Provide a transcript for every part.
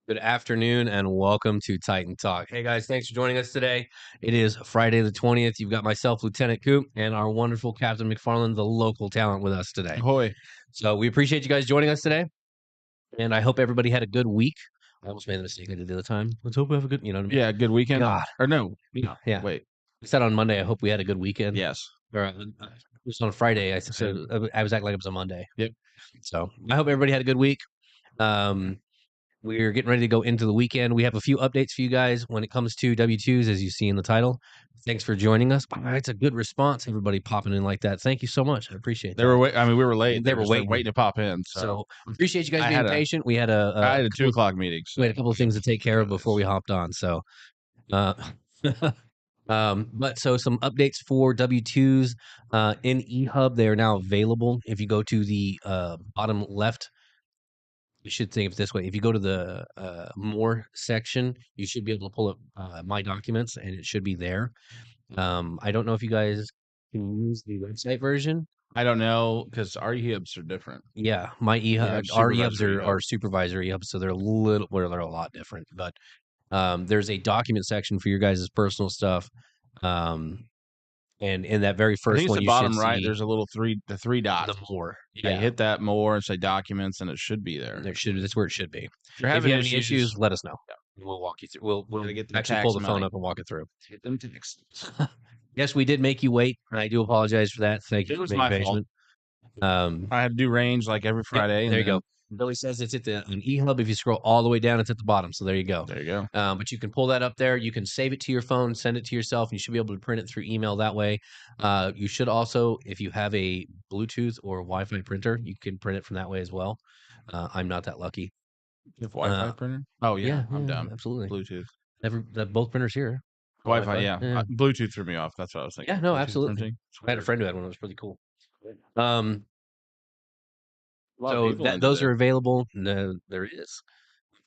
Good afternoon and welcome to Titan Talk. Hey guys, thanks for joining us today. It is Friday the 20th. You've got myself, Lieutenant Coop, and our wonderful Captain McFarland, the local talent, with us today. Ahoy. So we appreciate you guys joining us today. And I hope everybody had a good week. I almost made the mistake I did the other time. Let's hope we have a good, you know what I mean? Yeah, good weekend. God. Or no. Yeah. Wait. I said on Monday, I hope we had a good weekend. Yes. Or it was on Friday. I said I was acting like it was a Monday. Yep. So I hope everybody had a good week. We're getting ready to go into the weekend. We have a few updates for you guys when it comes to W2's, as you see in the title. Thanks for joining us. It's a good response. Everybody popping in like that. Thank you so much. I appreciate that. We were late. They were waiting to pop in. So appreciate you guys I being had patient. We had I had a 2 o'clock meeting. we had a couple of things to take care of before we hopped on. So, but so some updates for W2's in eHub. They are now available. If you go to the bottom left, you should think of it this way. If you go to the more section, you should be able to pull up my documents and it should be there. I don't know if you guys can use the website version. I don't know because our EHUBs are different. Yeah, my EHUB, our EHUBs are supervisor EHUBs, so they're a lot different. But there's a document section for your guys' personal stuff. And in that very first one, the you bottom should right, see there's a little three dots. the more. Yeah, you hit that more and say documents, and it should be there. That's where it should be. If you have any issues, let us know. We'll walk you through. We'll actually pull the phone up and walk it through. Hit them texts. Yes, we did make you wait. I do apologize for that. Thank you for being patient. I had to do range like every Friday. There you go. Billy says it's at an eHub. If you scroll all the way down, it's at the bottom. So there you go. There you go. But you can pull that up there. You can save it to your phone, send it to yourself, and you should be able to print it through email that way. You should also, if you have a Bluetooth or Wi-Fi printer, you can print it from that way as well. I'm not that lucky. You have Wi-Fi printer? Oh yeah, I'm dumb. Absolutely. Bluetooth. Both printers here. Wi-Fi, yeah. Bluetooth threw me off. That's what I was thinking. Yeah, no, Bluetooth absolutely. printing. I had a friend who had one. It was pretty cool. So those are available. No, there is.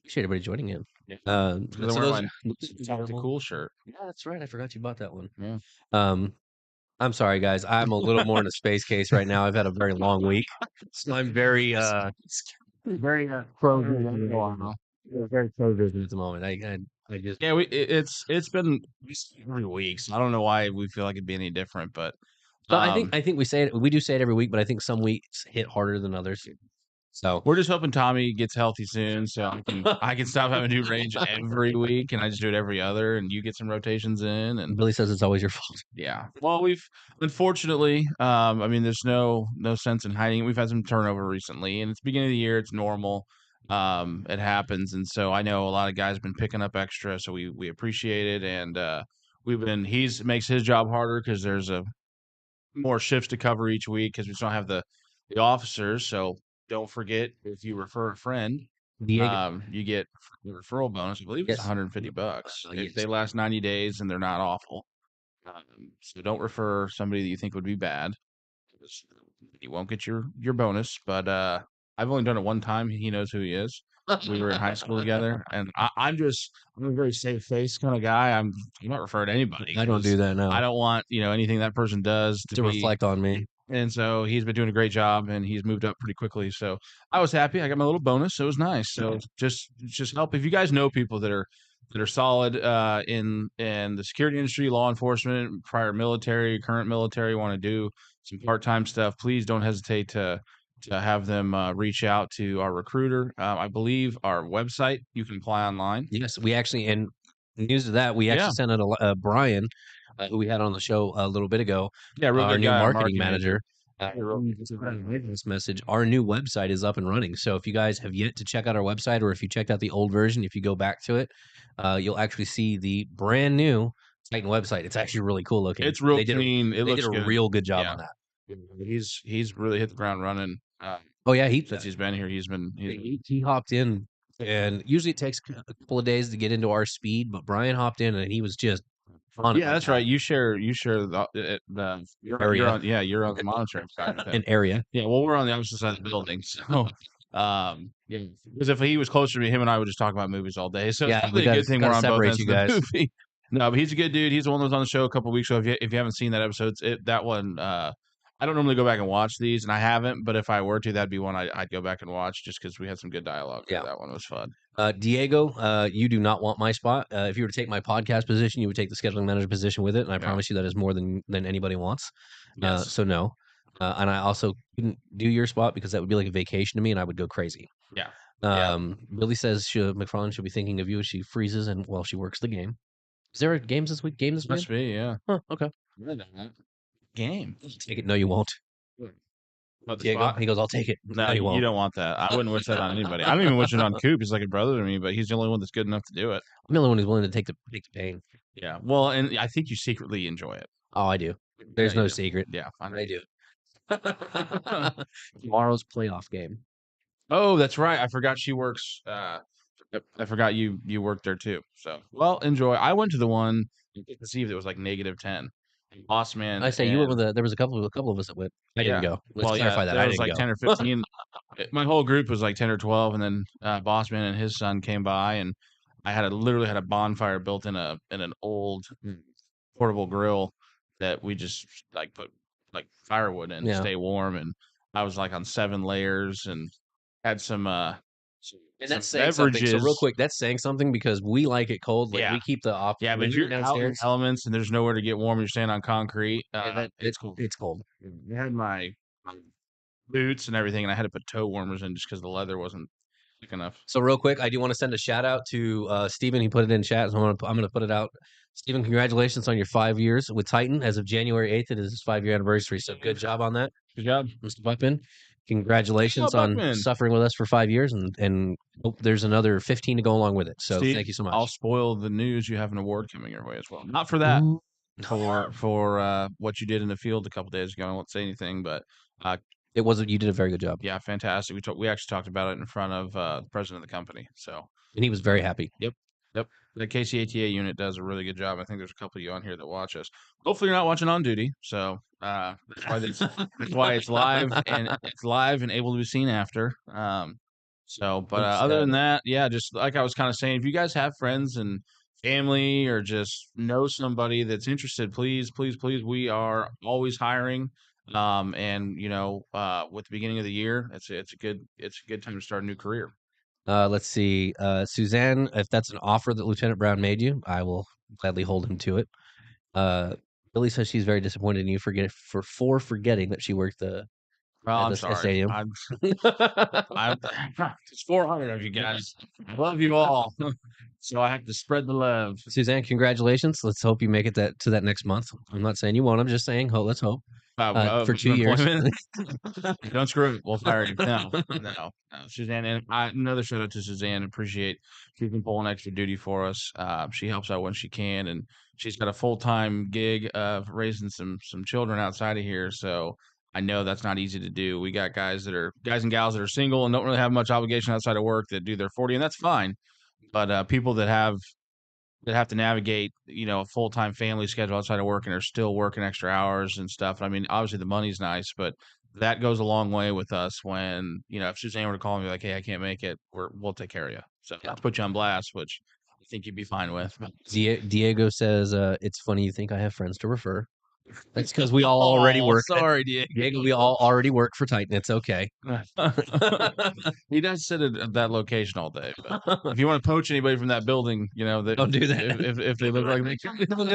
Appreciate everybody joining in. So the cool shirt. Yeah, that's right. I forgot you bought that one. Yeah. I'm sorry, guys. I'm a little more in a space case right now. I've had a very long week, so I'm very pro. Very pro-vision at the moment. I just it's been every week. So I don't know why we feel like it'd be any different, but I think we do say it every week, but I think some weeks hit harder than others. So we're just hoping Tommy gets healthy soon, so I can stop having to do range every week, and I just do it every other, and you get some rotations in. And Billy says it's always your fault. Yeah. Well, we've unfortunately, I mean, there's no sense in hiding it. We've had some turnover recently, and it's beginning of the year. It's normal. It happens, and so I know a lot of guys have been picking up extra, so we appreciate it, and he's makes his job harder because there's more shifts to cover each week because we just don't have the officers. So don't forget, if you refer a friend, you get the referral bonus. I believe it's $150 if they last 90 days and they're not awful. So don't refer somebody that you think would be bad. You won't get your bonus. But I've only done it one time. He knows who he is. We were in high school together, and I'm a very safe face kind of guy. I'm not referring to anybody. I don't do that now. I don't want anything that person does to reflect on me. And so he's been doing a great job, and he's moved up pretty quickly. So I was happy. I got my little bonus. So it was nice. So just help if you guys know people that are solid in the security industry, law enforcement, prior military, current military, want to do some part-time stuff. Please don't hesitate to have them reach out to our recruiter. I believe our website, you can apply online. Yes, we actually, and news to that, we actually sent out Brian, who we had on the show a little bit ago. Yeah, our new marketing manager. This message. Our new website is up and running. So if you guys have yet to check out our website, or if you checked out the old version, if you go back to it, you'll actually see the brand new Titan website. It's actually really cool looking. It's real clean. It looks good. They did a real good job on that. He's really hit the ground running. Since he's been here, he hopped in, and usually it takes a couple of days to get into our speed, but Brian hopped in and he was just fun. Yeah, that's right. You share the area. You're on the monitoring side of it. An area. Yeah, well, we're on the opposite side of the building, so because if he was closer to me, him and I would just talk about movies all day. So it's probably a good thing we're on both ends of the movie. No, but he's a good dude. He's the one that was on the show a couple of weeks ago. If you haven't seen that episode, that one I don't normally go back and watch these, and I haven't, but if I were to, that'd be one I'd go back and watch just because we had some good dialogue there. Yeah. That one was fun. Diego, you do not want my spot. If you were to take my podcast position, you would take the scheduling manager position with it, and I Yeah. promise you that is more than anybody wants. Yes. So no. And I also couldn't do your spot because that would be like a vacation to me, and I would go crazy. Yeah. Yeah. Billy says McFarland should be thinking of you as she freezes and while she works the game. Is there a games this week? Game this week? Must be, yeah. Huh, okay. Game. Take it. No, you won't. What, the Diego, spot? he goes, I'll take it. No, No, you you won't. don't want that. I wouldn't wish that on anybody. I don't even wish it on Coop. He's like a brother to me, but he's the only one that's good enough to do it. I'm the only one who's willing to take the pain. Yeah. Well, and I think you secretly enjoy it. Oh, I do. Yeah, There's you no do. secret. Yeah, I know. I do. Tomorrow's playoff game. Oh, that's right. I forgot she works. I forgot you worked there too. So, well, enjoy. I went to the one to see if it was like -10. Boss man, I say you went with there was a couple of us that went. I didn't yeah. go. Let's Well, yeah, clarify that. there I was didn't like go. 10 or 15. My whole group was like 10 or 12, and then boss man and his son came by, and I literally had a bonfire built in an old portable grill that we just like put like firewood in to Yeah. stay warm, and I was like on 7 layers and had some And some that's saying something. So real beverages. quick, that's saying something because we like it cold. Like Yeah. we keep the off. Yeah, When but we were you're out in the downstairs, elements and there's nowhere to get warm. You're standing on concrete. It's cool. it's cold. I had my boots and everything, and I had to put toe warmers in just because the leather wasn't thick enough. So real quick, I do want to send a shout out to Steven. He put it in chat, so I'm gonna put it out. Steven, congratulations on your 5 years with Titan. As of January 8th, it is his 5-year anniversary. So good job on that, Good job. Mr. Buckman. Congratulations on Buckman. suffering with us for 5 years, and hope there's another 15 to go along with it. So Steve, thank you so much. I'll spoil the news. You have an award coming your way as well. Not for that, Ooh. for what you did in the field a couple days ago. I won't say anything, but It wasn't. You did a very good job, yeah, fantastic. We actually talked about it in front of the president of the company. So and he was very happy. yep. The KCATA unit does a really good job. I think there's a couple of you on here that watch us. Hopefully, you're not watching on duty. So that's why it's live and able to be seen after. But other than that, yeah, just like I was kind of saying, if you guys have friends and family or just know somebody that's interested, please, please, please, we are always hiring. And with the beginning of the year, it's a good time to start a new career. Let's see. Suzanne, if that's an offer that Lieutenant Brown made you, I will gladly hold him to it. Billy says she's very disappointed in you for forgetting that she worked Well, at I'm the sorry. stadium. It's 400 of you guys. I love you all. So I have to spread the love. Suzanne, congratulations. Let's hope you make it to that next month. I'm not saying you won't. I'm just saying, let's hope. For 2 years. Don't screw it. We'll fire you. No. Suzanne, and another shout out to Suzanne. Appreciate she's been pulling extra duty for us. She helps out when she can, and she's got a full-time gig of raising some children outside of here. So I know that's not easy to do. We got guys and gals that are single and don't really have much obligation outside of work that do their 40, and that's fine. But people that have to navigate, a full-time family schedule outside of work and are still working extra hours and stuff. I mean, obviously the money's nice, but that goes a long way with us when, if Suzanne were to call me like, hey, I can't make it, we'll take care of you. So not to put you on blast, which I think you'd be fine with. Diego says, it's funny you think I have friends to refer. That's because we all already work. Sorry, Diego. We all already work for Titan. It's okay. He does sit at that location all day. But if you want to poach anybody from that building, Don't do that. If they look like they don't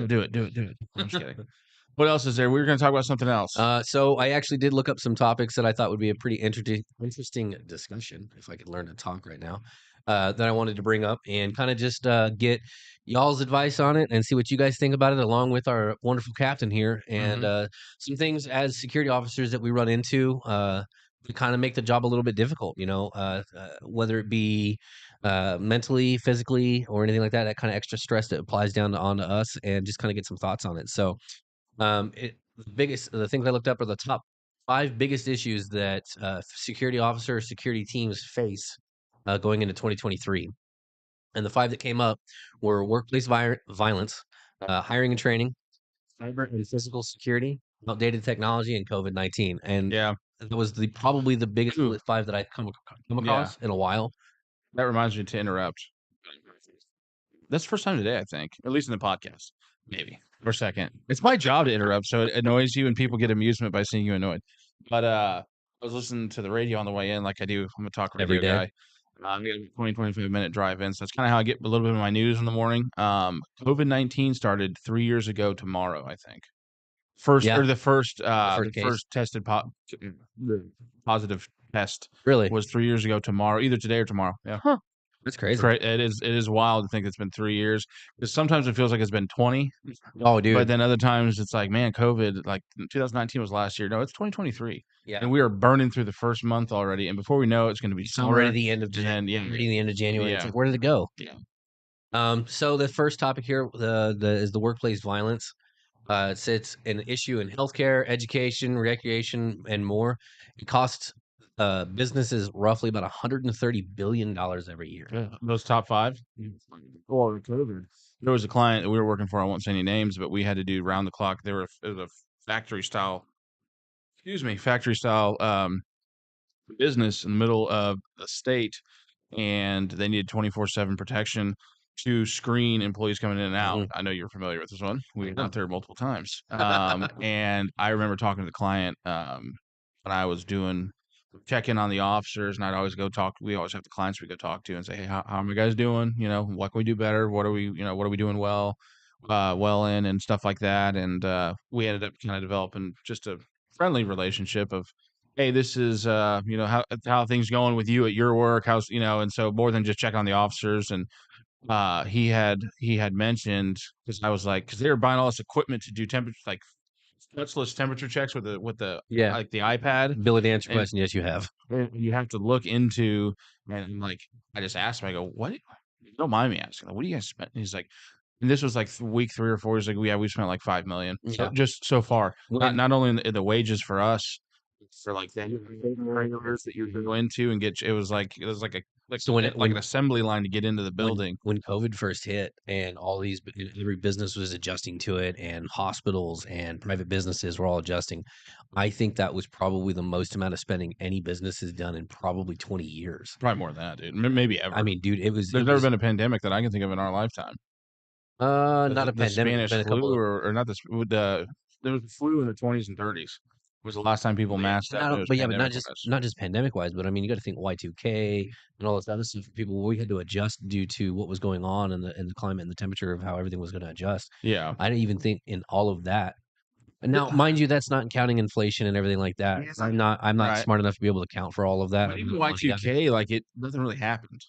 do it. Do it. I'm just kidding. What else is there? We were going to talk about something else. So I actually did look up some topics that I thought would be a pretty interesting discussion, if I could learn to talk right now, that I wanted to bring up and kind of just get y'all's advice on it and see what you guys think about it, along with our wonderful captain here, and some things as security officers that we run into to kind of make the job a little bit difficult, whether it be mentally, physically, or anything like that, that kind of extra stress that applies onto us, and just kind of get some thoughts on it. So the things I looked up are the top 5 biggest issues that security officers, security teams face going into 2023. And the 5 that came up were workplace violence, hiring and training, cyber and physical security, outdated technology, and COVID-19. And yeah, that was probably the biggest 5 that I've come across in a while. That reminds me to interrupt. That's the first time today, I think, at least in the podcast. Maybe. or second. It's my job to interrupt, so it annoys you, and people get amusement by seeing you annoyed. But I was listening to the radio on the way in, like I do. I'm a talk every radio day. guy. I'm getting a 25-minute drive in, so that's kind of how I get a little bit of my news in the morning. COVID-19 started 3 years ago tomorrow, I think. First Yeah, or the the first case. first tested the positive test Really? was 3 years ago tomorrow, either today or tomorrow. Yeah. Huh. That's It's crazy. right. It is wild to think it's been 3 years, 'cause sometimes it feels like it's been 20, Oh, but dude. then other times it's like, man, COVID, like 2019 was last year. No, it's 2023, Yeah. and we are burning through the first month already, and before we know it, it's gonna be It's already summer, the end of and then yeah, already the end of January. It's yeah, like, where did it go? yeah. So the first topic here, the is the workplace violence. It's an issue in healthcare, education, recreation, and more. It costs businesses roughly about $130 billion every year. Yeah, those top 5? Or COVID. There was a client that we were working for, I won't say any names, but we had to do round the clock. It was a factory style, factory style, business in the middle of a state, and they needed 24/7 protection to screen employees coming in and out. Mhm. I know you're familiar with this one. We went Yeah. out there multiple times. And I remember talking to the client, when I was doing check in on the officers, and I'd always go talk. We always have the clients we go talk to and say, "Hey, how are you guys doing? What can we do better? What are we doing well in, and stuff like that." And we ended up kind of developing just a friendly relationship of, hey, this is how things going with you at your work, and so more than just checking on the officers. And he had mentioned, because I was like, because they were buying all this equipment to do temperature, like touchless temperature checks with the Yeah. like the iPad, Billy, to answer your and question, yes, you have. you have to look into. And like, I just asked him, I go, what, don't mind me asking, like, what do you guys spend? And he's like, and this was like week 3 or 4. He's like, yeah, we spent like 5 million, so Yeah. just so far, not When not only in the wages for us, for like the regulars that you go into and get. It was like a so when it like when an assembly line to get into the when building. when COVID first hit and all these every business was adjusting to it and hospitals and private businesses were all adjusting, I think that was probably the most amount of spending any business has done in probably 20 years. Probably more than that, dude. Maybe I ever. mean, dude, There's never been a pandemic that I can think of in our lifetime. not a The pandemic. It's Spanish been a flu, couple of or not there was a flu in the 20s and 30s. Was the last time people yeah, masked and up, I and it don't, was but yeah, but not just pandemic-wise. not just pandemic wise, but I mean, you got to think Y2K and all this other stuff. People we had to adjust due to what was going on in the climate and the temperature of how everything was going to adjust. Yeah. I didn't even think in all of that. And now, Yeah. mind you, that's not counting inflation and everything like that. Yes, I'm not right. smart enough to be able to account for all of that. But I'm even not one of the guys. Y2K, like, it nothing really happened.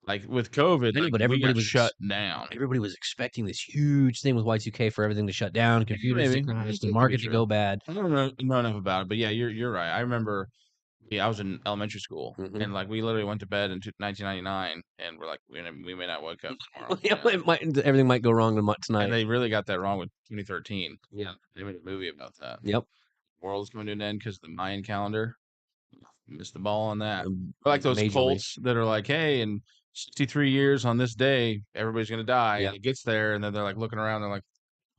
Like, with COVID, I know, like, but we got shut down. everybody was expecting this huge thing with Y2K for everything to shut down, Yeah, computers to maybe. crash, the It could be market to true. go bad. I don't know enough about it, but yeah, you're right. I remember, yeah, I was in elementary school, Mhm. and, like, we literally went to bed in 1999, and we're like, "We may not wake up tomorrow," Yeah, everything might go wrong and tonight. they really got that wrong with 2013. Yeah. They made a movie about that. Yep. World's coming to an end because the Mayan calendar missed the ball on that. We're like those Majorly. cults that are like, "Hey, in 63 years on this day, everybody's gonna die," Yeah. and it gets there, and then they're, like, looking around, they're like,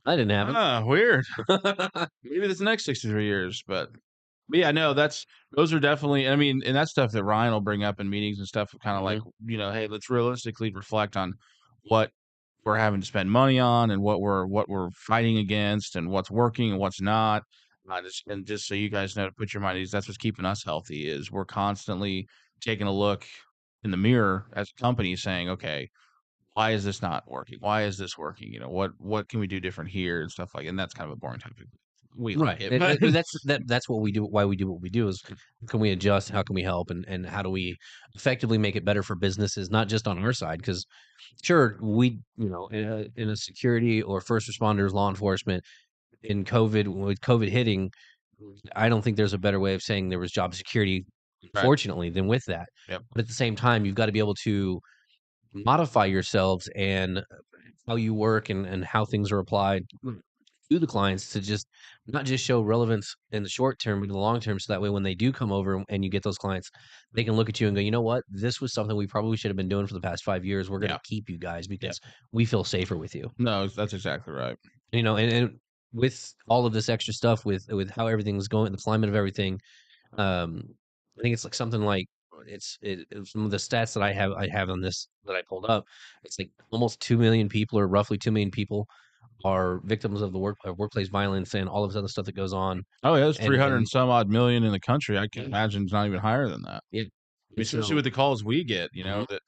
I didn't have "Ah, weird. it. Maybe this next 63 years," but yeah, no, those are definitely, I mean, and that's stuff that Ryan will bring up in meetings and stuff, kinda like, Mhm. "Hey, let's realistically reflect on what we're having to spend money on, and what we're fighting against, and what's working and what's not." Just so you guys know, to put your mind at ease, that's what's keeping us healthy, is we're constantly taking a look in the mirror as a company saying, "Okay, why is this not working? Why is this working? What can we do different here?" And stuff like, and that's kind of a boring topic. We like Right. it, And but that's what we do, why we do what we do is how can we adjust, how can we help, and how do we effectively make it better for businesses, not just on our side, because sure, in a security or first responders, law enforcement, in COVID, with COVID hitting, I don't think there's a better way of saying there was job security, right. fortunately, than with that. Yep. But at the same time, you've got to be able to modify yourselves and how you work and how things are applied to the clients to just not just show relevance in the short term, but in the long term. So that way, when they do come over and you get those clients, they can look at you and go, you know what? This was something we probably should have been doing for the past 5 years. We're going Yeah. to keep you guys Yeah. because we feel safer with you. No, that's exactly right. And with all of this extra stuff, with how everything's going, the climate of everything, um, I think it's like something like some of the stats that I have on this that I pulled up. It's like almost 2 million people, or roughly 2 million people, are victims of the workplace violence and all of this other stuff that goes on. Oh, yeah, there's 300 And and some odd million in the country. I can yeah, imagine it's not even higher than that. yeah. I mean, And especially so with the calls we get, mhm, that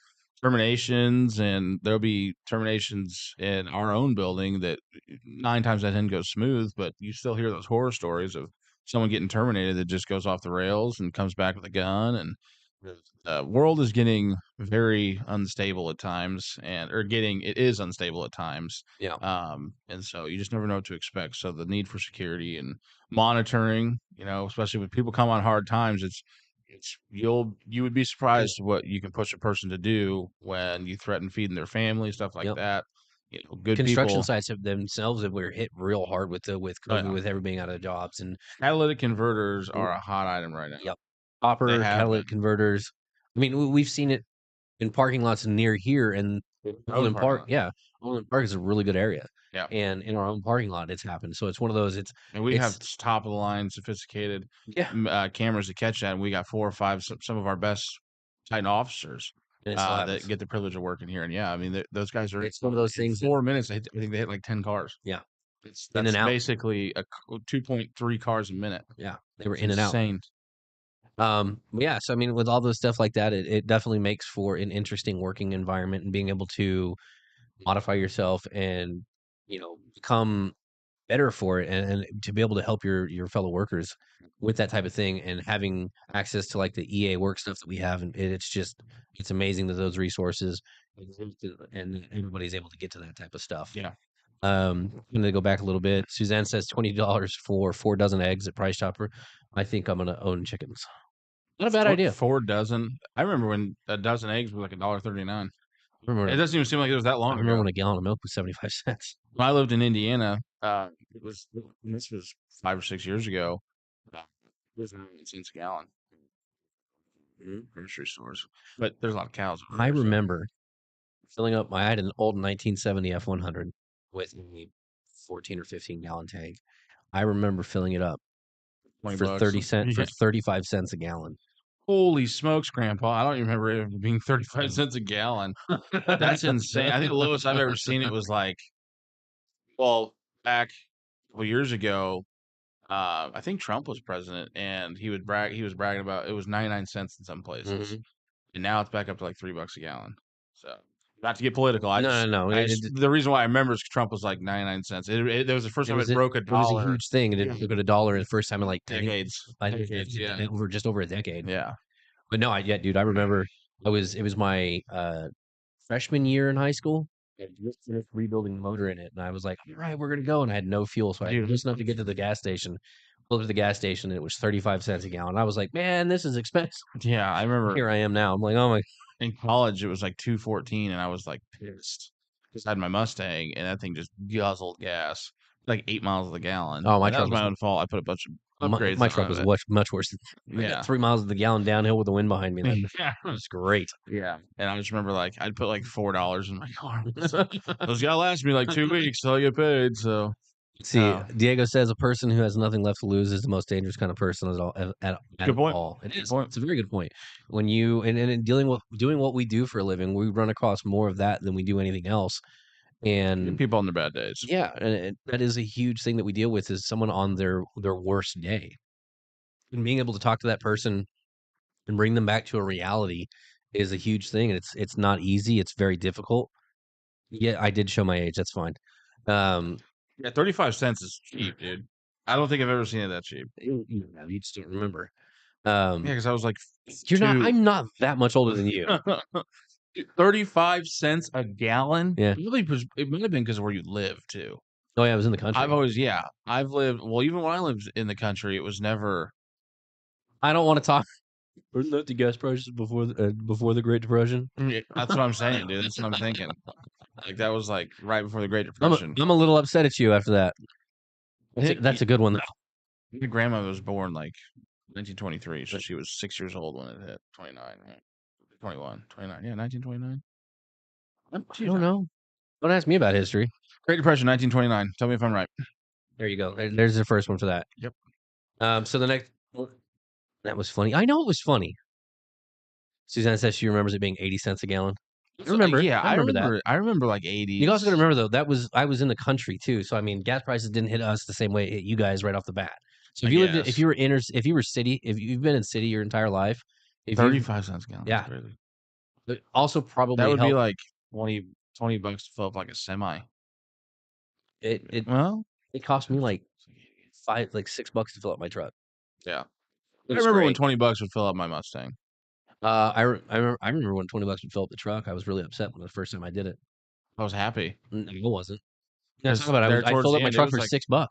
terminations, and there'll be terminations in our own building that 9 times out of 10 goes smooth, but you still hear those horror stories of someone getting terminated that just goes off the rails and comes back with a gun. And the world is getting very unstable at times, it is unstable at times. yeah, And so you just never know what to expect. So the need for security and monitoring, especially when people come on hard times, you would be surprised what you can push a person to do when you threaten feeding their family, stuff like yep. that. Good Construction people. sites have themselves that were hit real hard with Oh COVID, yeah, with everybody being out of jobs and catalytic converters mm, are a hot item right now. yep, They copper have catalytic been converters. I mean, we've seen it in parking lots near here, and own Overland parking Park, lot. yeah, Overland Park is a really good area, Yeah. and in our own parking lot, it's happened. So it's one of those. And we have It's top of the line, sophisticated yeah, cameras to catch that. And we got 4 or 5, some of our best Titan officers and it still that happens. get the privilege of working here. And yeah, I mean, those guys are It's one of those in things that 4 minutes. I think they hit like 10 cars. yeah, in That's and out. basically 2.3 cars a minute. Yeah, they were It's in and out. insane. Yeah, so I mean, with all those stuff like that, it definitely makes for an interesting working environment and being able to modify yourself and become better for it and to be able to help your fellow workers with that type of thing and having access to like the EA work stuff that we have and it's amazing that those resources exist and everybody's able to get to that type of stuff. Yeah. I'm gonna go back a little bit. Suzanne says $20 for 4 dozen eggs at Price Chopper. I think I'm gonna own chickens. Not a bad idea. 4 dozen. I remember when a dozen eggs was like $1.39. I It remember doesn't even seem like it was that I long remember ago. when a gallon of milk was 75 cents. When I lived in Indiana, this was 5 or 6 years ago. It was 9 cents a gallon. Grocery stores, but there's a lot of cows over I there, so remember filling up I had an old 1970 F100 with a 14 or 15 gallon tank. I remember filling it up 20 for bucks. 30 cent for Yeah. 35 cents a gallon. Holy smokes, Grandpa! I don't even remember it being 35 cents a gallon. That's insane. I think the lowest I've ever seen it was like, well, back a couple years ago. I think Trump was president, and he was bragging about it was 99 cents in some places, Mhm. and now it's back up to like $3 a gallon. So, not to get political, No, no, no. the reason why I remember is Trump was like 99 cents. That was the first time it broke a It was a dollar. huge thing. It Yeah. took it a dollar the first time in like 10 Decades, I decades, yeah, over just over a decade. yeah. But no, dude, I remember it was my freshman year in high school. I had just finished rebuilding the motor in it, and I was like, "All right, we're gonna go." And I had no fuel, so I had Dude, just enough to get to the gas station. Pulled to the gas station, and it was 35 cents a gallon. I was like, "Man, this is expensive." yeah, I remember Here I am now. I'm like, "Oh my." in college it was like 2.14, and I was like pissed because I had my Mustang, and that thing just guzzled gas like 8 miles of the gallon, Oh, and that was my own fault. I put a bunch of upgrades my truck was on it. much worse. I got Yeah. 3 miles of the gallon downhill with the wind behind me. That Yeah. was great. Yeah, and I just remember, like, I'd put, like, $4 in my car. Those gotta last me, like, 2 weeks till I get paid, so, See, no. Diego says a person who has nothing left to lose is the most dangerous kind of person at Good point. all. It Good is. point. It's a very good point. When you and in dealing with doing what we do for a living, we run across more of that than we do anything else. Good And people on their bad days. yeah, and that is a huge thing that we deal with is someone on their worst day. And being able to talk to that person and bring them back to a reality is a huge thing. And it's not easy. It's very difficult. Yeah, I did show my age. That's fine. Um, Yeah, 35 cents is cheap, dude. I don't think I've ever seen it that cheap. you just don't remember. Yeah, Um, because I was, like, you're not. 2. I'm not that much older than you. Dude, 35 cents a gallon? Yeah. It might have been because of where you live, too. Oh yeah, I was in the country. I've lived well, even when I lived in the country, it was never. I don't want to talk. Wasn't that the gas prices before the Great Depression? Yeah, that's what I'm saying, dude. That's what I'm thinking. Like, that was, like, right before the Great I'm Depression. I'm a little upset at you after that. I think That's a good one though. my grandma was born, like, 1923, so she was 6 years old when it hit. 29, right? 21, 29. Yeah, 1929. I don't know. Don't ask me about history. Great Depression, 1929. Tell me if I'm right. There you go. There's the first one for that. Yep. So the next that was funny. I know it was funny. Suzanne says she remembers it being 80 cents a gallon. I remember. Yeah, I remember that. I remember like You also gotta 80s. remember though, I was in the country too, so I mean, gas prices didn't hit us the same way it hit you guys right off the bat. So I if guess. you were if you were city, if you've been in city your entire life, if you've 35 cents a gallon, that's yeah, crazy. but also That probably would be helped like 20 bucks to fill up like a semi. it it Well, it cost me like 6 bucks to fill up my truck. yeah. It I was remember when great. 20 bucks would fill up my Mustang. I remember when 20 bucks would fill up the truck, I was really upset when the first time I did it. I was happy I wasn't. Yeah, talk because about there I towards filled the up my end, it truck was for like $6.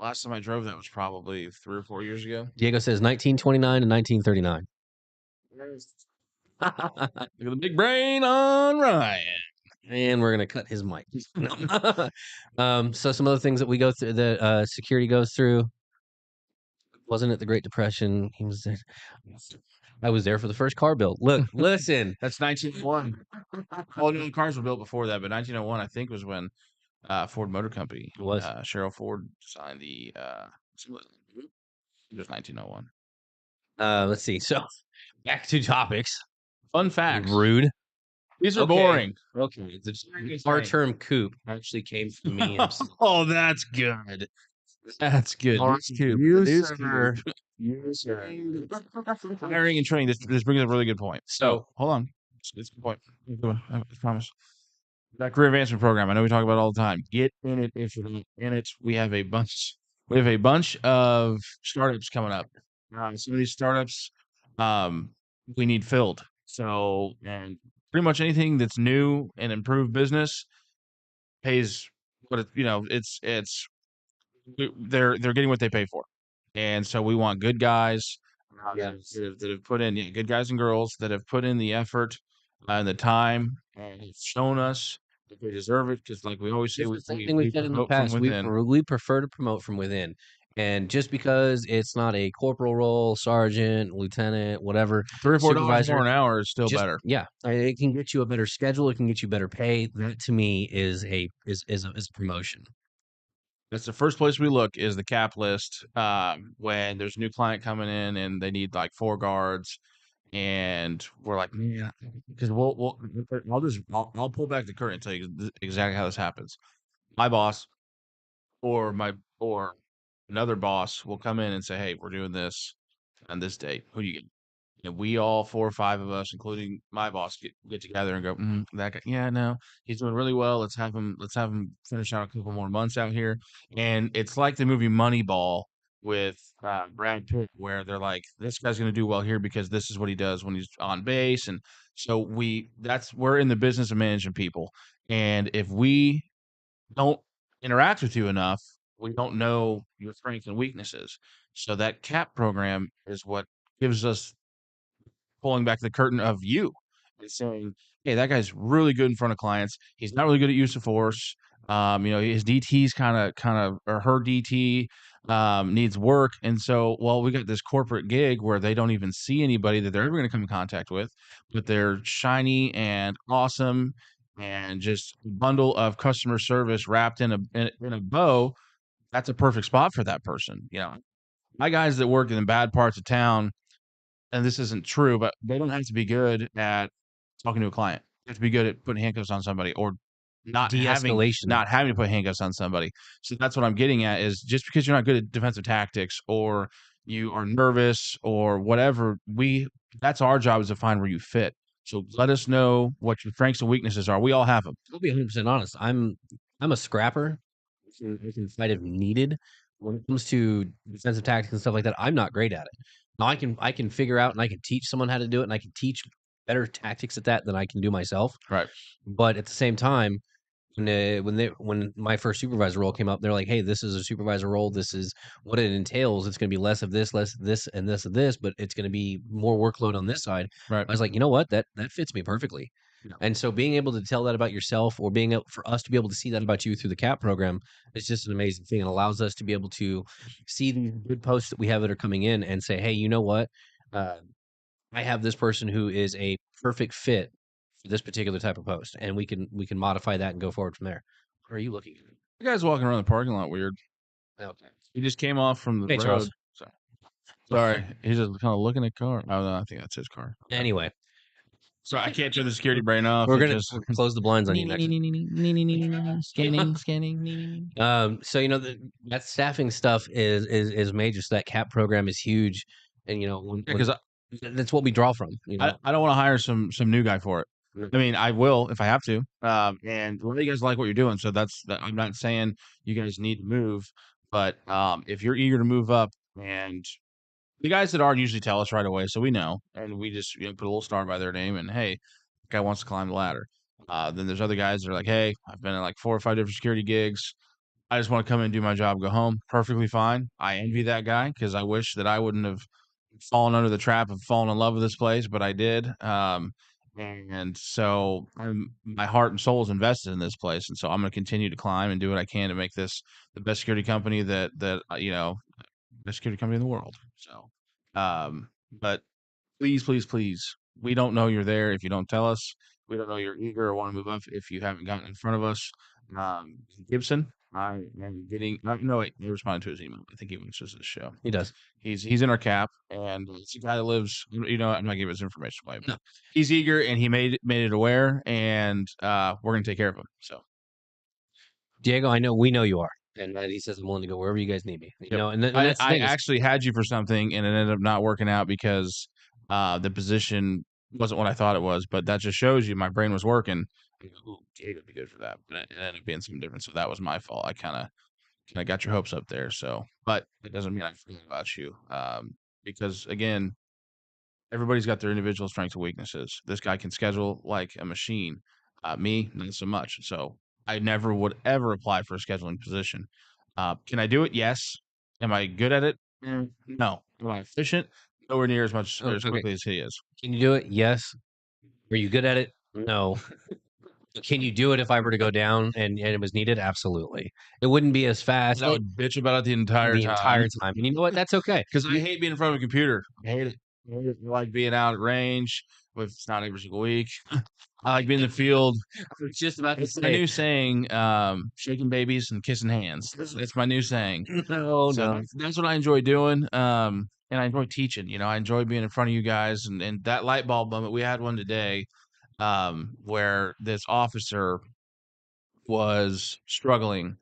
last time I drove that was probably 3 or 4 years ago. Diego says 1929 and 1939. Look at the big brain on Ryan. And we're gonna cut his mic. So some other things that we go through that security goes through. Wasn't it the Great Depression? He was there. I was there for the first car build. Look, listen. That's 1901. All new cars were built before that, but 1901 I think was when Ford Motor Company, It was. Cheryl Ford signed the it was 1901. Let's see. So back to topics. Fun facts. Rude. These are Okay. boring. Okay. Our term "coop" actually came from me. Oh, that's good. That's good. All right, you News sir. scoop. You sir. Hiring and training. This brings up a really good point. So So hold on. It's a good point. I promise. That career advancement program. I know we talk about it all the time. Get in it if you're not in it. We have a bunch. We have a bunch of startups coming up. Some of these startups, um, we need filled. So, and pretty much anything that's new and improved business pays what it, they're getting what they pay for, and so we want good guys yeah. that have put in good guys and girls that have put in the effort and the time and have shown us that they deserve it. Because like we always say, It's the same thing we've we said in the promote from past. within. We prefer to promote from within, and just because it's not a corporal role, sergeant, lieutenant, whatever, $3 or $4 more supervisor, an hour is still just better. yeah, it can get you a better schedule. It can get you better pay. That to me is a promotion. That's the first place we look is the cap list when there's a new client coming in and they need like 4 guards. And we're like, yeah, because I'll pull back the curtain and tell you exactly how this happens. My boss or or another boss will come in and say, "Hey, we're doing this on this date. Who do you get?" And we all 4 or 5 of us, including my boss, get together and go, "That guy, yeah, no, he's doing really well. Let's have him finish out a couple more months out here." And it's like the movie Moneyball with Brad Pitt, where they're like, "This guy's going to do well here because this is what he does when he's on base." And so we're in the business of managing people, and if we don't interact with you enough, we don't know your strengths and weaknesses. So that CAP program is what gives us pulling back the curtain of you and saying, "Hey, that guy's really good in front of clients. He's not really good at use of force. His DT's or her DT needs work, and so well, we got this corporate gig where they don't even see anybody that they're ever going to come in contact with, but they're shiny and awesome." And just a bundle of customer service wrapped in a bow. That's a perfect spot for that person. My guys that work in the bad parts of town, and this isn't true, but they don't have to be good at talking to a client. They have to be good at putting handcuffs on somebody or De-escalation. not having to put handcuffs on somebody. So that's what I'm getting at is just because you're not good at defensive tactics or you are nervous or whatever, that's our job is to find where you fit. So let us know what your strengths and weaknesses are. We all have them. I'll be 100% honest. I'm a scrapper. I can fight if needed. When it comes to defensive tactics and stuff like that, I'm not great at it. Now I can figure out and I can teach someone how to do it, and I can teach better tactics at that than I can do myself. Right. But at the same time, when my first supervisor role came up, they're like, "Hey, this is a supervisor role. This is what it entails. It's going to be less of this, and this of this, but it's going to be more workload on this side." Right. I was like, you know what? That fits me perfectly. Yeah. And so being able to tell that about yourself, or being able for us to be able to see that about you through the CAP program, is just an amazing thing. It allows us to be able to see these good posts that we have that are coming in and say, "Hey, you know what? Uh, I have this person who is a perfect fit for this particular type of post, and we can modify that and go forward from there." What are you looking at? The guy's walking around the parking lot weird. Okay. He just came off from the Hey, road. Charles. Sorry. He's just kind of looking at car. Oh, no, I think that's his car. Okay. Anyway, So I can't turn the security brain off. We're It gonna just close the blinds on you next. scanning. So that staffing stuff is major. So that cap program is huge, and Because that's what we draw from. I don't want to hire some new guy for it. Mm. I mean, I will if I have to. And a lot of you guys like what you're doing, so I'm not saying you guys need to move, but if you're eager to move up, and the guys that are usually tell us right away, so we know, and we just put a little star by their name, and hey, guy wants to climb the ladder. Then there's other guys that are like, hey, I've been in like 4 or 5 different security gigs. I just want to come in and do my job, go home. Perfectly fine. I envy that guy because I wish that I wouldn't have fallen under the trap of falling in love with this place, but I did. And so my heart and soul is invested in this place, and so I'm going to continue to climb and do what I can to make this the best security company best security company in the world. So, but please, please, please, we don't know you're there if you don't tell us. We don't know you're eager or want to move up if you haven't gotten in front of us. Gibson, I am getting. No, wait, he responded to his email. I think he watches this show. He does. He's in our cap, and it's a guy that lives. I'm not giving his information away. No. But he's eager, and he made it aware, and we're gonna take care of him. So, Diego, we know you are, and he says I'm willing to go wherever you guys need me. yep. And that's the I thing is, actually had you for something, and it ended up not working out because the position wasn't what I thought it was. But that just shows you my brain was working. Ooh, Diego would be good for that, but it ended up being something different. So that was my fault. I kind of got your hopes up there. So, but it doesn't mean I forget about you, because again, everybody's got their individual strengths and weaknesses. This guy can schedule like a machine. Me, not so much. So I never would ever apply for a scheduling position. Can I do it? Yes. Am I good at it? No. Am I efficient? Nowhere near as much oh, as okay. quickly as he is. Can you do it? Yes. Are you good at it? No. Can you do it if I were to go down and it was needed? Absolutely. It wouldn't be as fast I would bitch about it the entire the time entire time. And you know what? That's okay. because I hate being in front of a computer. I hate it. I hate it. I like being out at range, but it's not every single week. I like being in the field. I was just about to It's my say, new saying, shaking babies and kissing hands. It's my new saying. no, So no. that's what I enjoy doing. And I enjoy teaching. I enjoy being in front of you guys. And that light bulb moment, we had one today, where this officer was struggling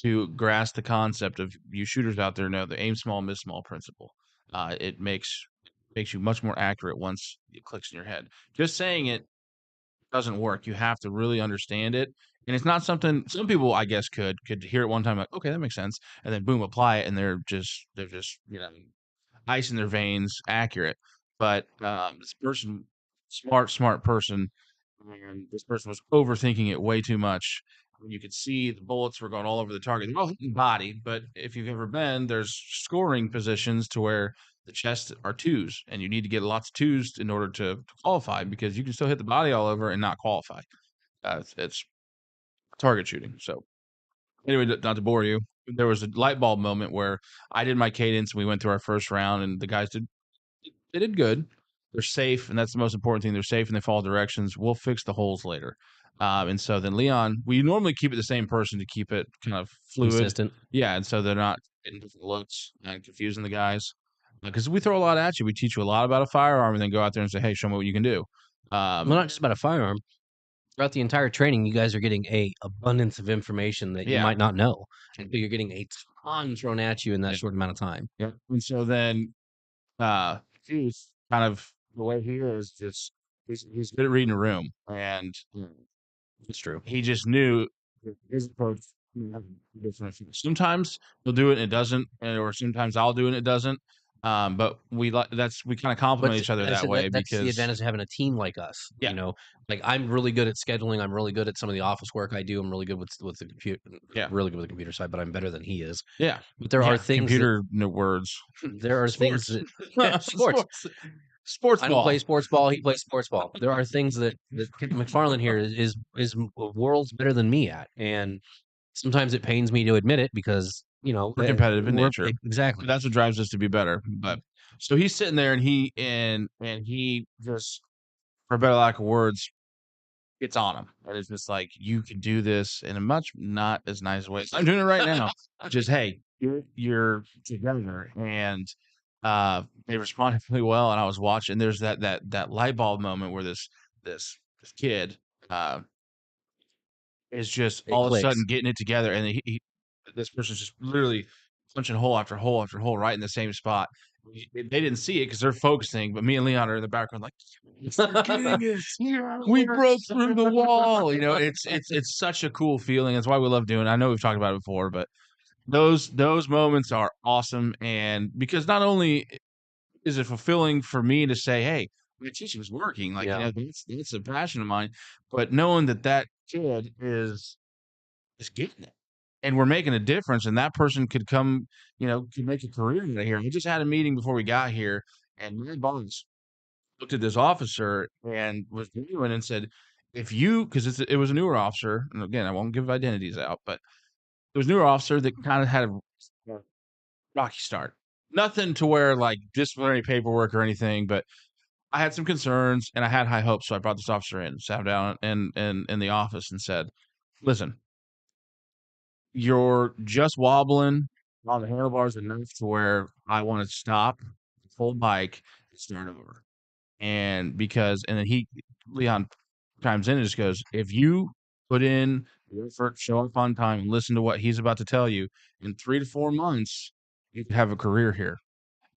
to grasp the concept of you shooters out there know the aim small, miss small principle. It makes you much more accurate once it clicks in your head. Just saying it doesn't work. You have to really understand it. And it's not something some people I guess could hear it one time like, okay, that makes sense. And then boom, apply it and they're just ice in their veins, accurate. But this person, smart person, and this person was overthinking it way too much. You could see the bullets were going all over the target. They're all hitting body, but if you've ever been, there's scoring positions to where the chest are twos, and you need to get lots of twos in order to qualify because you can still hit the body all over and not qualify. It's target shooting. So anyway, not to bore you, there was a light bulb moment where I did my cadence and we went through our first round, and the guys did good. They're safe, and that's the most important thing. They're safe and they follow directions. We'll fix the holes later. And so then Leon, we normally keep it the same person to keep it kind of fluid. Consistent. Yeah, and so they're not getting different looks and confusing the guys. Because we throw a lot at you. We teach you a lot about a firearm and then go out there and say, hey, show me what you can do. Well, not just about a firearm. Throughout the entire training, you guys are getting a abundance of information that you Yeah. might not know. And so you're getting a ton thrown at you in that Yeah. short amount of time. Yeah. And so then he's kind of the way he is just he's good at reading a room. And It's true. he just knew his approach different. Sometimes he'll do it and it doesn't, or sometimes I'll do it and it doesn't. But we kind of complement each other that way that's the because advantage of having a team like us. yeah, Like I'm really good at scheduling. I'm really good at some of the office work I do. I'm really good with the computer. Yeah. Really good with the computer side, but I'm better than he is. yeah. But there are things computer words. there are things Sports. that sports. Sports I don't ball. play sports ball. He plays sports ball. There are things that McFarland here is worlds better than me at, and sometimes it pains me to admit it because We're competitive in nature. Exactly. That's what drives us to be better. But so he's sitting there and he just, for better lack of words, gets on him. And it's just like, you can do this in a much not as nice way. I'm doing it right now. Just, hey, you're together. And they responded really well. And I was watching. There's that light bulb moment where this this kid, uh, is just It all of a clicks. sudden getting it together, and this person's just literally punching hole after hole after hole right in the same spot. They didn't see it because they're focusing, but me and Leon are in the background like, "We're getting it. We broke through the wall." It's such a cool feeling. That's why we love doing it. I know we've talked about it before, but those moments are awesome, and because not only is it fulfilling for me to say, "Hey, my teaching was working," like, Yeah. that's a passion of mine, but knowing that that kid is getting it, and we're making a difference, and that person could come, could make a career out of here. We just had a meeting before we got here, and my boss looked at this officer and was genuine and said, "If you," because it was a newer officer, and again, I won't give identities out, but it was a newer officer that kind of had a rocky start. Nothing to where like disciplinary paperwork or anything, but I had some concerns and I had high hopes, so I brought this officer in, sat him down in the office, and said, "Listen, you're just wobbling on the handlebars enough to where I want to stop, full bike, and start over." And then Leon chimes in and just goes, "If you put in the effort, show up on time, and listen to what he's about to tell you, in 3 to 4 months, you could have a career here."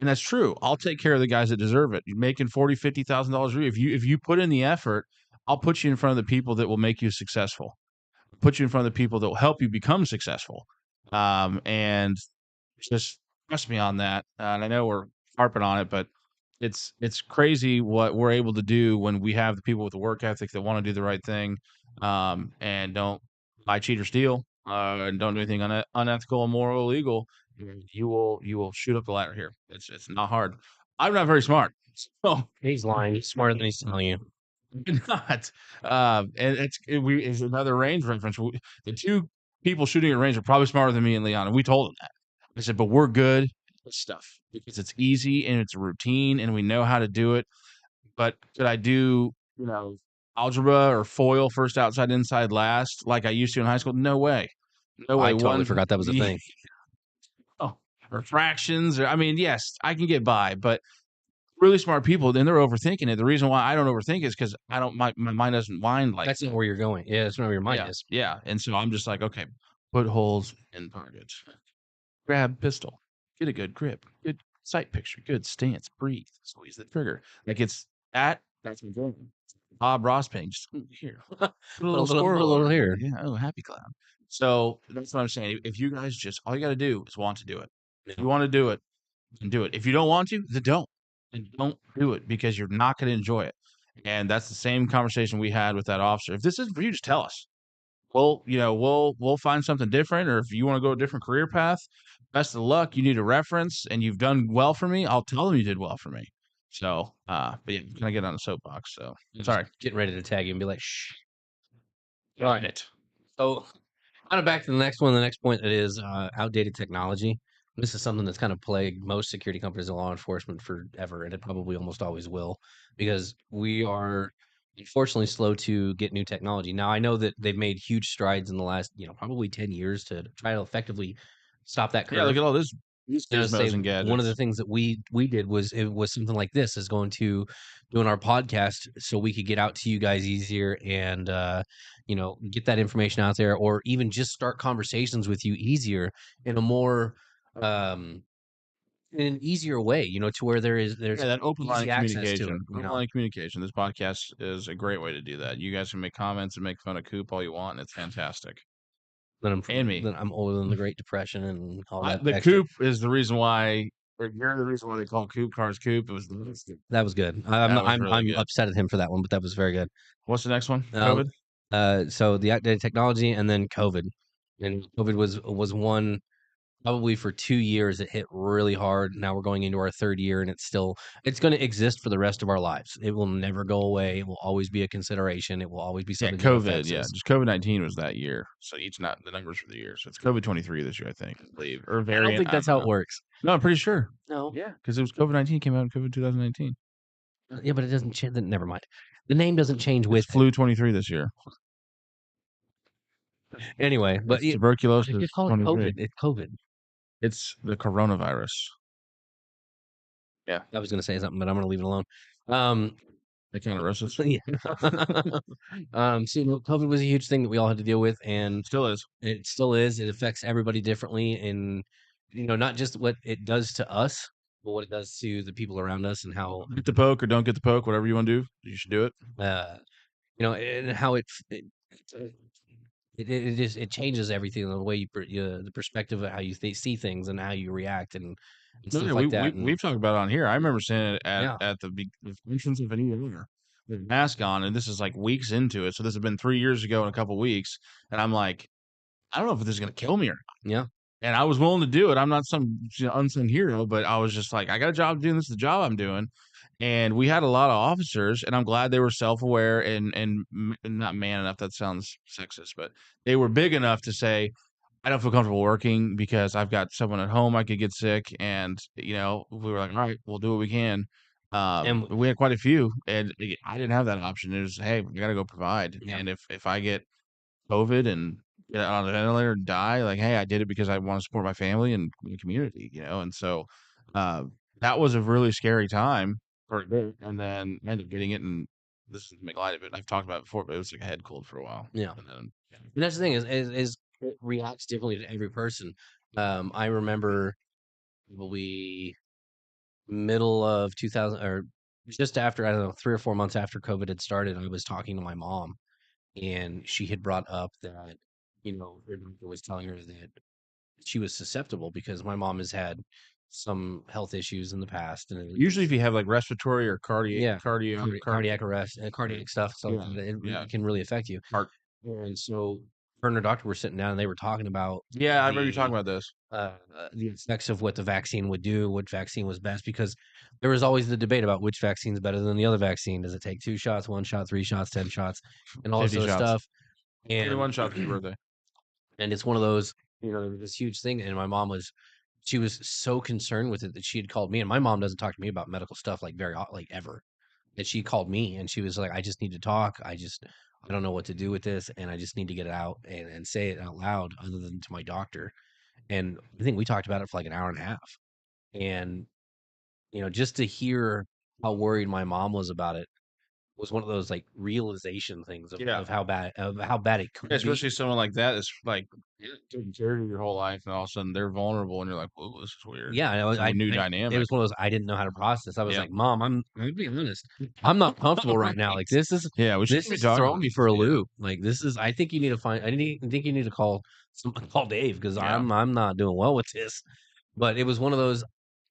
And that's true. I'll take care of the guys that deserve it. You're making $40,000, $50,000 a year. If you put in the effort, I'll put you in front of the people that will make you successful. Put you in front of the people that will help you become successful. And just trust me on that. And I know we're harping on it, but it's crazy what we're able to do when we have the people with the work ethic that want to do the right thing, and don't lie, cheat, or steal, and don't do anything unethical, immoral, illegal. You will shoot up the ladder here. It's not hard. I'm not very smart, so He's lying. He's smarter than he's telling you. I'm not. And it's another range reference. The two people shooting at range are probably smarter than me and Leon, and we told them that. I said, but we're good at this stuff because it's easy and it's a routine and we know how to do it. But could I do, algebra or foil first outside, inside last like I used to in high school? No way. No way. I totally One, forgot that was a thing. oh, or fractions. Or, I mean, yes, I can get by, but really smart people, then they're overthinking it. The reason why I don't overthink is because I don't my mind doesn't wind like That's that. not where you're going. Yeah, that's not where your mind Yeah, is. yeah. And so I'm just like, okay, put holes in targets. Grab pistol. Get a good grip. Good sight picture. Good stance. Breathe. Squeeze the trigger. Like that's my game. Bob Ross pain. Just here. Put a little Put a squirrel little over here. here. Yeah. Oh, happy clown. So that's what I'm saying. If you guys just all you gotta do is want to do it. If you want to do it, then do it. If you don't want to, then don't. And don't do it because you're not going to enjoy it. And that's the same conversation we had with that officer. If this isn't for you, just tell us. We'll find something different. Or if you want to go a different career path, best of luck. You need a reference, and you've done well for me. I'll tell them you did well for me. So, but yeah, can I get on a soapbox? So, Just sorry. getting ready to tag you and be like, shh. All Darn right. it. So kind of back to the next one. The next point is outdated technology. This is something that's kind of plagued most security companies and law enforcement forever, and it probably almost always will, because we are unfortunately slow to get new technology. Now, I know that they've made huge strides in the last, probably 10 years to try to effectively stop that Yeah, look curve. at all these Say gizmos and one of the gadgets. things that we did was it was something like this is going to doing our podcast so we could get out to you guys easier and get that information out there, or even just start conversations with you easier in a more um in an easier way, to where there's Yeah, that open line easy of access to it, communication. Open line of communication. This podcast is a great way to do that. You guys can make comments and make fun of Coop all you want, and it's fantastic. And me. Then I'm older than the Great Depression and all that The extra. coupe is the reason why, or you're the reason why they call coupe cars coupe. It was That was good. I'm that not, was really I'm good. upset at him for that one, but that was very good. What's the next one? Uh, COVID? so the outdated technology and then COVID. And COVID was one probably for 2 years. It hit really hard. Now we're going into our third year, and it's going to exist for the rest of our lives. It will never go away. It will always be a consideration. It will always be Yeah, something that COVID. affects Yeah, us. just COVID-19 was that year. So each not the numbers for the year. So it's COVID-23 this year, I think. I believe, or I don't variant. think I that's don't how it know. works. No, I'm pretty sure. No. Yeah, because it was COVID-19 came out in COVID 2019. Yeah, but it doesn't change. Never mind. The name doesn't change It's with it. flu 23 this year. Anyway, but It's if you tuberculosis call it 23. COVID, it's COVID. It's the coronavirus. Yeah. I was going to say something, but I'm going to leave it alone. Um, That kind of racist. Yeah. So, COVID was a huge thing that we all had to deal with, and Still is. it still is. It affects everybody differently, and not just what it does to us, but what it does to the people around us, and how Get the poke or don't get the poke, whatever you want to do. You should do it. uh, and how it just it changes everything, the way the perspective of how you see things and how you react and No, yeah, stuff like that. And we've talked about it on here. I remember saying it yeah, at the entrance of an ER with a mask on, and this is like weeks into it. So this has been 3 years ago in a couple weeks, and I'm like, I don't know if this is gonna kill me or not. yeah, And I was willing to do it. I'm not some unsung hero, but I was just like, I got a job doing this. Is the job I'm doing, and we had a lot of officers, and I'm glad they were self aware and not man enough. That sounds sexist, but they were big enough to say, I don't feel comfortable working because I've got someone at home I could get sick, and, we were like, "All right, we'll do what we can." and We had quite a few, and I didn't have that option. It was, "Hey, we gotta go provide," yeah, and if I get COVID and get on a ventilator and die, like, hey, I did it because I wanna support my family and the community, and so, uh, that was a really scary time for a bit, and then I ended up getting it, and this is to make light of it. I've talked about it before, but it was like a head cold for a while, yeah. and then And that's the thing is it reacts differently to every person. I remember probably middle of 2000, or just after, I don't know, 3 or 4 months after COVID had started, I was talking to my mom, and she had brought up that her doctor was telling her that she was susceptible because my mom has had some health issues in the past, and it usually if was you have, like, respiratory or yeah, cardio cardiac arrest, cardiac stuff, so yeah, yeah, it can really affect you. heart And so her and her doctor were sitting down, and they were talking about yeah, I remember you talking the about this. the effects of what the vaccine would do, what vaccine was best, because there was always the debate about which vaccine is better than the other vaccine. Does it take 2 shots, 1 shot, 3 shots, 10 shots, and all this 50 other shots. stuff? And 21 shots for your birthday. and it's one of those, this huge thing. And my mom she was so concerned with it that she had called me. And my mom doesn't talk to me about medical stuff like like ever. That she called me and she was like, I just need to talk. I don't know what to do with this, and I just need to get it out and say it out loud, other than to my doctor. And I think we talked about it for like an hour and a half. And, just to hear how worried my mom was about it was one of those like realization things of, Yeah. of how bad it Yeah, could be. especially someone like that is, like, taking care of you your whole life, and all of a sudden they're vulnerable, and you're like, "Whoa, this is weird." Yeah, It's like a new it dynamic. was one of those I didn't know how to process. I was Yeah. like, "Mom, I'm gonna be honest. I'm not comfortable right now. Like Yeah, we this shouldn't be is talking throwing about me for this. a Yeah. loop. Like I think you need to think you need to call Dave, because Yeah. I'm not doing well with this." But it was one of those,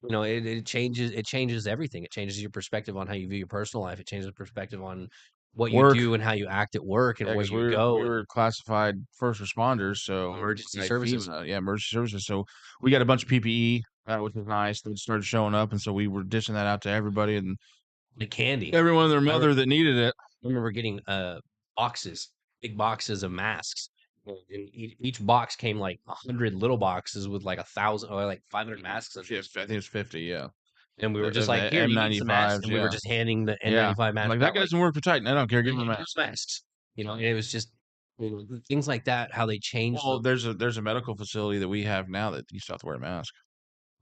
it changes everything. It changes your perspective on how you view your personal life. It changes the perspective on what you Work. do and how you act at work and Yeah, where because you we go, and were classified first responders, so emergency by services. FEMA, yeah, emergency services, so we got a bunch of PPE, which was nice, that started showing up, and so we were dishing that out to everybody and Like candy. everyone and their I mother that needed it. remember getting boxes, big boxes of masks. And each box came like 100 little boxes with like 1,000 or like 500 masks in them. I think it's 50, yeah. And we were just like, The "Here, you need some masks," M95s, and we were yeah. just handing the Yeah. N95 I'm masks like, "That out guy like, doesn't work for Titan. I don't care, give him a "Here's mask." masks." And it was just, things like that, how they change Well, there's a medical facility that we have now that you still have to wear a mask.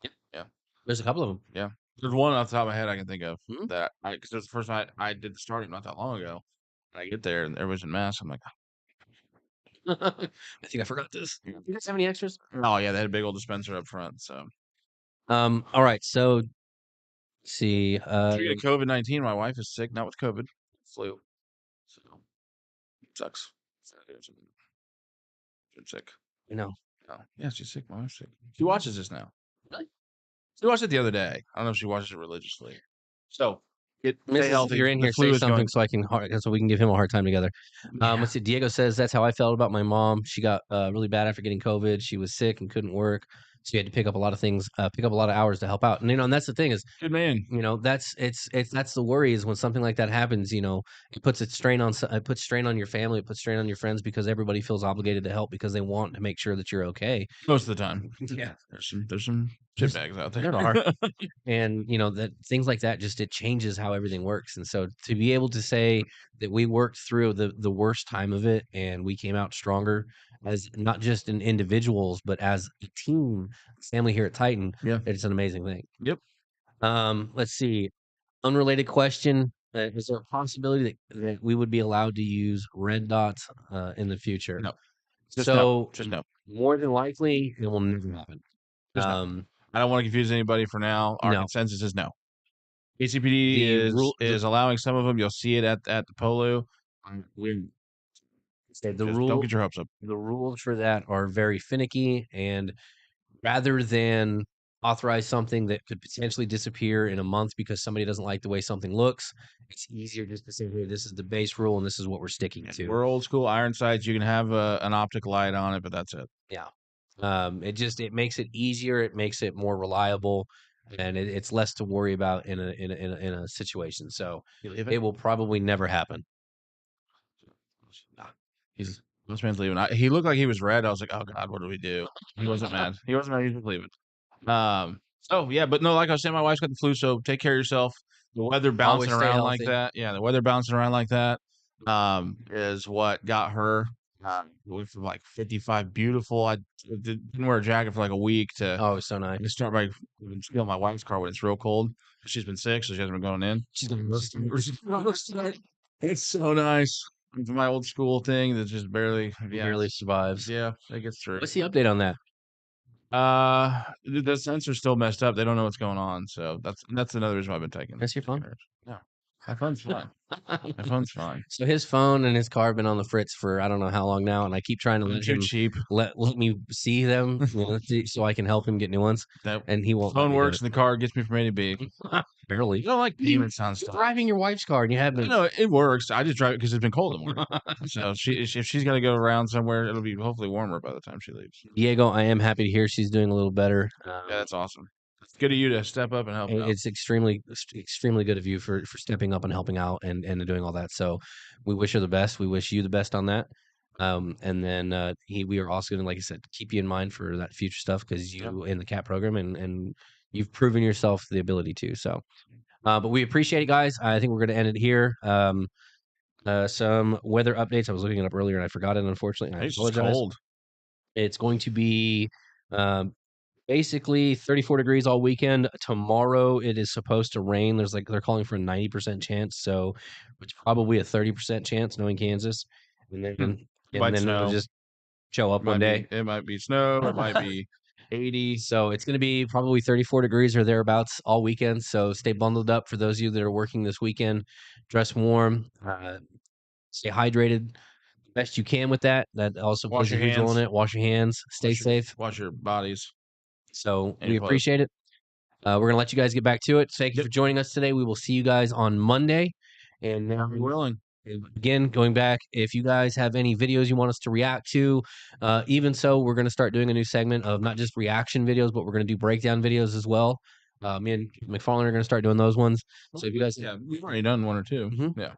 yeah, Yeah, there's a couple of them. yeah. There's one off the top of my head I can think of Mhm. that because it was the first time I did the starting not that long ago. And I get there and everybody's in masks. I'm like, I think I forgot this. You guys have any extras? oh yeah, they had a big old dispenser up front. So All right, so let's see, treated COVID-19. My wife is sick, not with COVID, flu. So sucks. So, she's sick. you know, Oh yeah, she's sick. My wife's sick. She watches this now. really? She watched it the other day. I don't know if she watches it religiously. So stay Mrs. If healthy. you're in The here, say flu is going. something so we can give him a hard time together. Yeah. Let's see. Diego says that's how I felt about my mom. She got really bad after getting COVID. She was sick and couldn't work, so you had to pick up a lot of things, pick up a lot of hours to help out. And and that's the thing is, Good man. that's the worry is when something like that happens. It puts it puts strain on your family. It puts strain on your friends, because everybody feels obligated to help because they want to make sure that you're okay. Most of the time. Yeah, There's some there's shitbags out there. there are. And that things like that, just it changes how everything works. And so to be able to say that we worked through the worst time of it and we came out stronger, as not just in individuals but as a team, family here at Titan, Yeah. it's an amazing thing. Yep. Let's see, unrelated question. Is there a possibility that we would be allowed to use red dots in the future? No, just no, So just no, more than likely, it will never happen. just no. Um, I don't want to confuse anybody for now. Our no, consensus is no. ACPD the is rule, the, allowing some of them. You'll see it at the polo. we the Just don't rule, get your hopes up. the rules for that are very finicky, and rather than authorize something that could potentially disappear in a month because somebody doesn't like the way something looks, it's easier just to say, hey, this is the base rule and this is what we're sticking And to. we're old school iron sights. You can have an optic light on it, but that's it. Yeah. It makes it easier, it makes it more reliable, and it's less to worry about in a situation. So You leave it. it will probably never happen. Nah, he's this man's leaving. He looked like he was red. I was like, oh god, what do we do? He wasn't mad. He wasn't mad. He was leaving. So yeah, but no, like I was saying, my wife's got the flu, so take care of yourself. The weather bouncing Always stay around like healthy. that, yeah, the weather bouncing around like that, is what got her. Went from like 55, beautiful. I didn't wear a jacket for like a week to Oh, so nice. start by stealing my wife's car when it's real cold. She's been sick, so she hasn't been going in. She's gonna It's so nice. It's my old school thing that just barely, yeah, barely survives. yeah, it gets through. What's the update on that? The sensor's still messed up. They don't know what's going on, so that's another reason why I've been That's your taking phone? hers. No, my phone's fine. My phone's fine. So his phone and his car have been on the fritz for I don't know how long now, and I keep trying to I'm let too him cheap. let me see them, so I can help him get new ones, That and he won't let phone me do works it. and the car gets me from A to B. Barely. You don't like payments on You're stuff. driving your wife's car, and you have been. No, it works. I just drive it because it's been cold in the morning. So if she's got to go around somewhere, it'll be hopefully warmer by the time she leaves. Diego, I am happy to hear she's doing a little better. Yeah, that's awesome. It's good of you to step up and help out. It's extremely good of you for stepping up and helping out and doing all that. So we wish her the best. We wish you the best on that. And then we are also going to, like I said, keep you in mind for that future stuff because Yep. you in the CAP program and you've proven yourself the ability to. So, but we appreciate it, guys. I think we're going to end it here. Some weather updates. I was looking it up earlier and I forgot it. Unfortunately, I It's just apologize. cold. It's going to be um, basically 34 degrees all weekend. Tomorrow it is supposed to rain. They're calling for a 90% chance, so it's probably a 30% chance knowing Kansas. And then Hmm. and Might then it'll snow. just show up one day. It might be snow. It might be 80. So it's going to be probably 34 degrees or thereabouts all weekend. So stay bundled up for those of you that are working this weekend. Dress warm, stay hydrated best you can with that. That also Wash plays a your huge role in hands. it. Wash your hands, stay safe. Wash your bodies So and we your clothes. appreciate it. We're gonna let you guys get back to it. Thank you Yep. for joining us today. We will see you guys on Monday. And now, Willing. again, going back, if you guys have any videos you want us to react to, even so, we're gonna start doing a new segment of not just reaction videos, but we're gonna do breakdown videos as well. Me and McFarlane are gonna start doing those ones. So if you guys, Yeah, we've already done one or 2. Mhm. Yeah.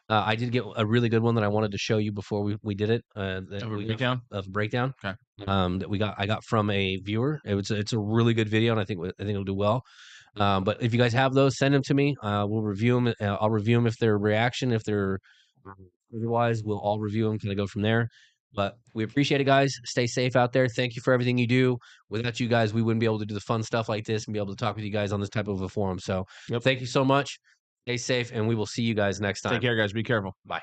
I did get a really good one that I wanted to show you before we did it. That Of a we breakdown? of a breakdown. Okay. That I got from a viewer. It's a really good video, and I think it'll do well. But if you guys have those, send them to me. We'll review them. I'll review them if they're reaction. If they're otherwise, we'll all review them. Kind of go from there. But we appreciate it, guys. Stay safe out there. Thank you for everything you do. Without you guys, we wouldn't be able to do the fun stuff like this and be able to talk with you guys on this type of a forum. So Yep. thank you so much. Stay safe, and we will see you guys next Take time. care, guys. Be careful. Bye.